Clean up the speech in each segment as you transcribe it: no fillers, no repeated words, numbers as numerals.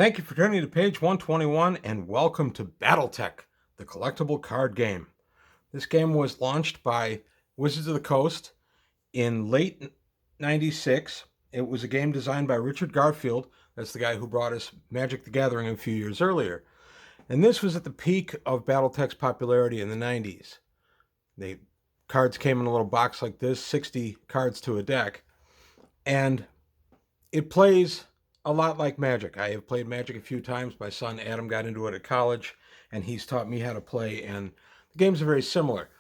Thank you for turning to page 121 and welcome to BattleTech, the collectible card game. This game was launched by Wizards of the Coast in late 96. It was a game designed by Richard Garfield. That's the guy who brought us Magic the Gathering a few years earlier. And this was at the peak of BattleTech's popularity in the 90s. The cards came in a little box like this, 60 cards to a deck. And it plays a lot like Magic. I have played Magic a few times. My son Adam got into it at college, and he's taught me how to play, and the games are very similar.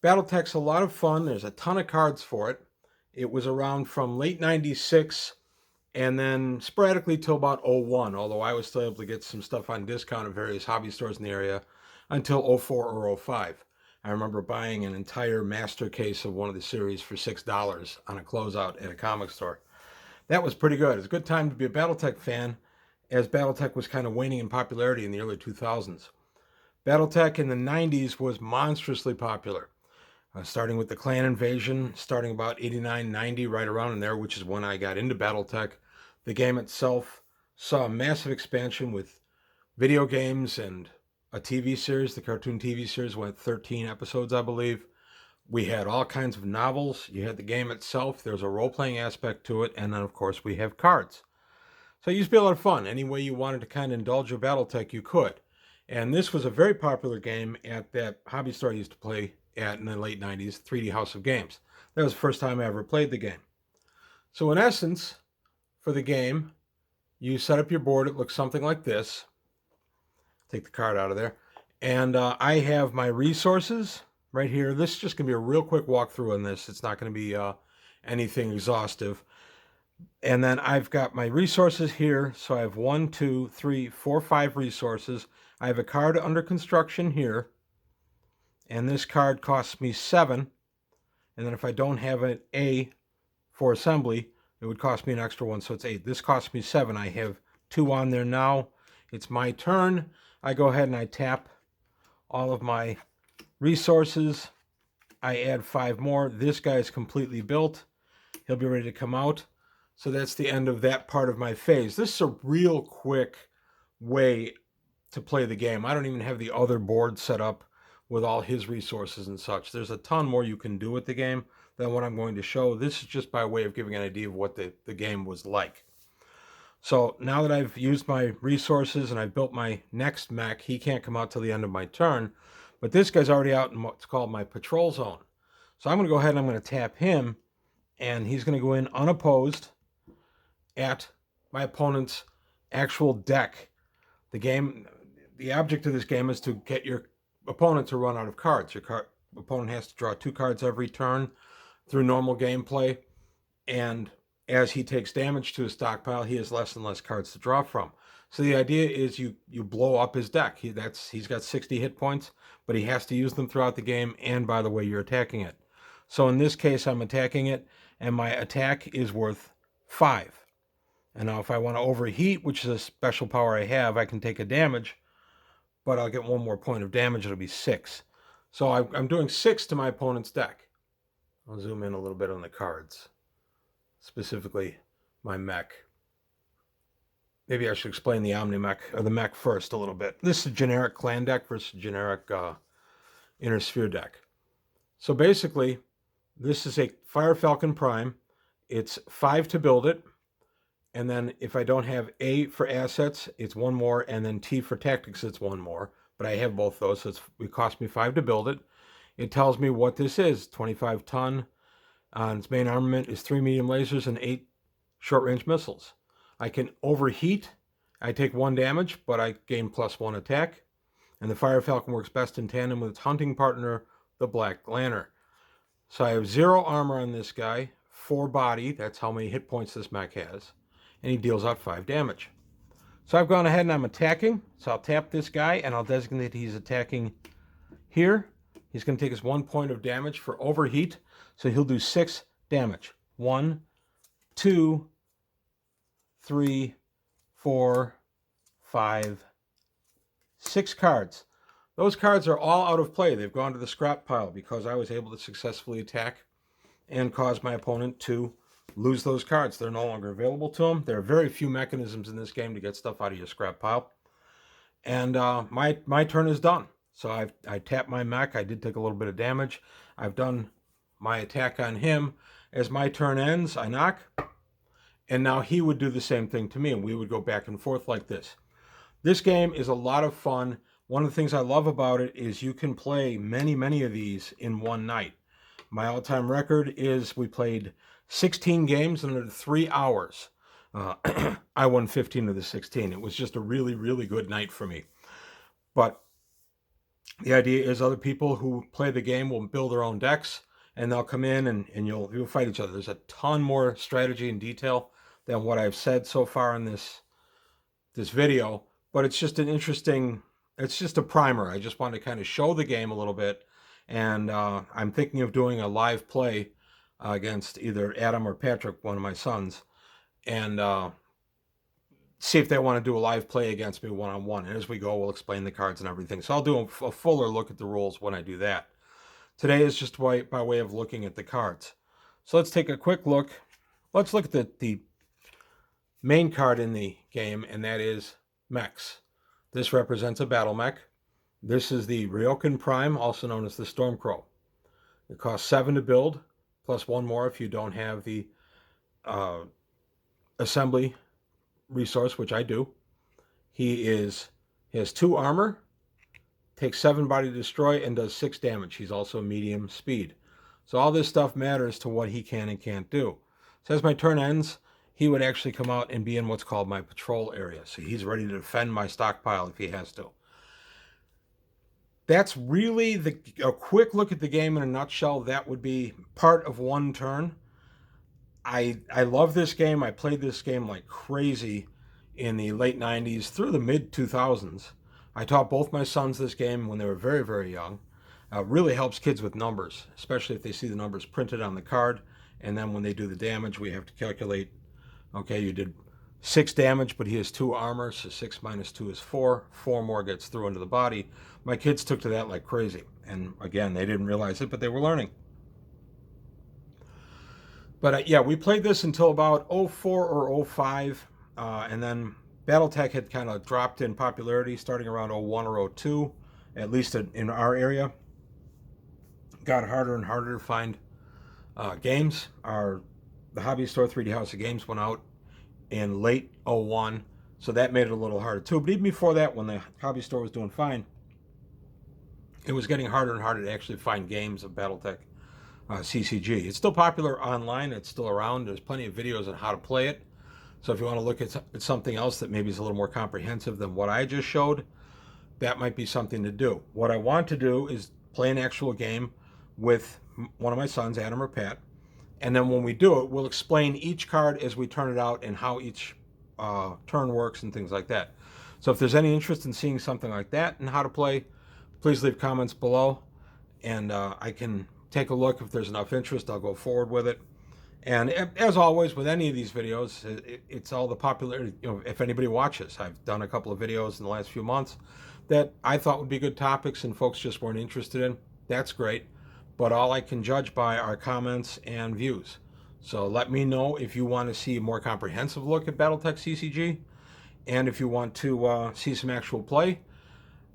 BattleTech's a lot of fun. There's a ton of cards for it. It was around from late 96 and then sporadically till about 01, although I was still able to get some stuff on discount at various hobby stores in the area until 04 or 05. I remember buying an entire master case of one of the series for $6 on a closeout at a comic store. That was pretty good. It's a good time to be a BattleTech fan, as BattleTech was kind of waning in popularity in the early 2000s. BattleTech in the 90s was monstrously popular, starting with the Clan Invasion, starting about 89, 90, right around in there, which is when I got into BattleTech. The game itself saw a massive expansion with video games and a TV series. The cartoon TV series went 13 episodes, I believe. We had all kinds of novels. You had the game itself. There's a role-playing aspect to it. And then, of course, we have cards. So it used to be a lot of fun. Any way you wanted to kind of indulge your BattleTech, you could. And this was a very popular game at that hobby store I used to play at in the late 90s, 3D House of Games. That was the first time I ever played the game. So in essence, for the game, you set up your board. It looks something like this. Take the card out of there. And I have my resources right here. This is just going to be a real quick walkthrough on this. It's not going to be anything exhaustive. And then I've got my resources here. So I have 1, 2, 3, 4, 5 resources. I have a card under construction here. And this card costs me 7. And then if I don't have an A for assembly, it would cost me an extra 1. So it's 8. This costs me 7. I have 2 on there now. It's my turn. I go ahead and I tap all of my resources. I add 5 more. This guy is completely built. He'll be ready to come out. So that's the end of that part of my phase. This is a real quick way to play the game. I don't even have the other board set up with all his resources and such. There's a ton more you can do with the game than what I'm going to show. This is just by way of giving an idea of what the game was like. So now that I've used my resources and I've built my next mech, he can't come out till the end of my turn. But this guy's already out in what's called my patrol zone. So I'm going to go ahead and I'm going to tap him, and he's going to go in unopposed at my opponent's actual deck. The object of this game is to get your opponent to run out of cards. Your opponent has to draw 2 cards every turn through normal gameplay, and as he takes damage to his stockpile, he has less and less cards to draw from. So the idea is you blow up his deck. He's got 60 hit points, but he has to use them throughout the game, and by the way, you're attacking it. So in this case, I'm attacking it, and my attack is worth 5. And now if I want to overheat, which is a special power I have, I can take a damage, but I'll get 1 more point of damage. It'll be 6. So I'm doing 6 to my opponent's deck. I'll zoom in a little bit on the cards, specifically my mech. Maybe I should explain the Omni-Mech, or the mech first a little bit. This is a generic clan deck versus generic Inner Sphere deck. So basically, this is a Fire Falcon Prime. It's 5 to build it. And then if I don't have A for assets, it's 1 more. And then T for tactics, it's 1 more. But I have both those, so it cost me 5 to build it. It tells me what this is. 25 ton. Its main armament is 3 medium lasers and 8 short-range missiles. I can overheat. I take 1 damage, but I gain +1 attack. And the Fire Falcon works best in tandem with its hunting partner, the Black Lantern. So I have 0 armor on this guy, 4 body. That's how many hit points this mech has. And he deals out 5 damage. So I've gone ahead and I'm attacking. So I'll tap this guy, and I'll designate he's attacking here. He's going to take us 1 point of damage for overheat. So he'll do 6 damage. 1, 2, 3, 4, 5, 6 cards. Those cards are all out of play. They've gone to the scrap pile because I was able to successfully attack and cause my opponent to lose those cards. They're no longer available to them. There are very few mechanisms in this game to get stuff out of your scrap pile. And my turn is done. So I tapped my mech. I did take a little bit of damage. I've done my attack on him. As my turn ends, I knock. And now he would do the same thing to me, and we would go back and forth like this. This game is a lot of fun. One of the things I love about it is you can play many, many of these in one night. My all-time record is we played 16 games in under 3 hours. I won 15 of the 16. It was just a really, really good night for me. But the idea is other people who play the game will build their own decks, and they'll come in and you'll fight each other. There's a ton more strategy and detail than what I've said so far in this video, but it's just an interesting, it's just a primer. I just want to kind of show the game a little bit, and I'm thinking of doing a live play against either Adam or Patrick, one of my sons, and see if they want to do a live play against me one-on-one. And as we go, we'll explain the cards and everything. So I'll do a fuller look at the rules when I do that. Today is just by way of looking at the cards. So let's take a quick look. Let's look at the main card in the game, and that is mechs. This represents a battle mech. This is the Ryokan Prime, also known as the Stormcrow. It costs 7 to build, plus 1 more if you don't have the assembly resource, which I do. He has 2 armor, takes 7 body to destroy, and does 6 damage. He's also medium speed. So all this stuff matters to what he can and can't do. So as my turn ends, he would actually come out and be in what's called my patrol area. So he's ready to defend my stockpile if he has to. That's really a quick look at the game in a nutshell. That would be part of one turn. I love this game. I played this game like crazy in the late 90s through the mid 2000s. I taught both my sons this game when they were very, very young. Really helps kids with numbers, especially if they see the numbers printed on the card. And then when they do the damage, we have to calculate, okay, you did 6 damage, but he has 2 armor, so 6 minus 2 is 4. 4 more gets through into the body. My kids took to that like crazy. And again, they didn't realize it, but they were learning. But yeah, we played this until about 04 or 05, and then BattleTech had kind of dropped in popularity starting around 01 or 02, at least in our area. Got harder and harder to find games. The Hobby Store 3D House of Games went out in late 01, so that made it a little harder too. But even before that, when the Hobby Store was doing fine, it was getting harder and harder to actually find games of BattleTech CCG. It's still popular online. It's still around. There's plenty of videos on how to play it. So if you want to look at something else that maybe is a little more comprehensive than what I just showed, that might be something to do. What I want to do is play an actual game with one of my sons, Adam or Pat, and then when we do it, we'll explain each card as we turn it out and how each turn works and things like that. So if there's any interest in seeing something like that and how to play, please leave comments below, and I can take a look. If there's enough interest, I'll go forward with it. And as always with any of these videos, it's all the popularity, if anybody watches. I've done a couple of videos in the last few months that I thought would be good topics and folks just weren't interested in. That's great. But all I can judge by are comments and views. So let me know if you want to see a more comprehensive look at BattleTech CCG, and if you want to see some actual play.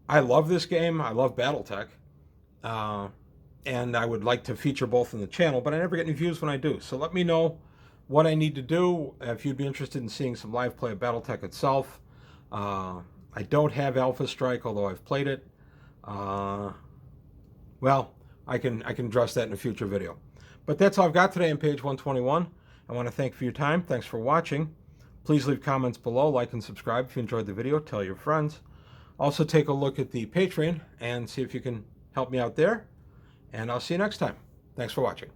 I love this game. I love BattleTech. And I would like to feature both on the channel, but I never get any views when I do. So let me know what I need to do if you'd be interested in seeing some live play of BattleTech itself. I don't have Alpha Strike, although I've played it. Well, I can address that in a future video. But that's all I've got today on page 121. I want to thank you for your time. Thanks for watching. Please leave comments below, like and subscribe if you enjoyed the video. Tell your friends. Also take a look at the Patreon and see if you can help me out there. And I'll see you next time. Thanks for watching.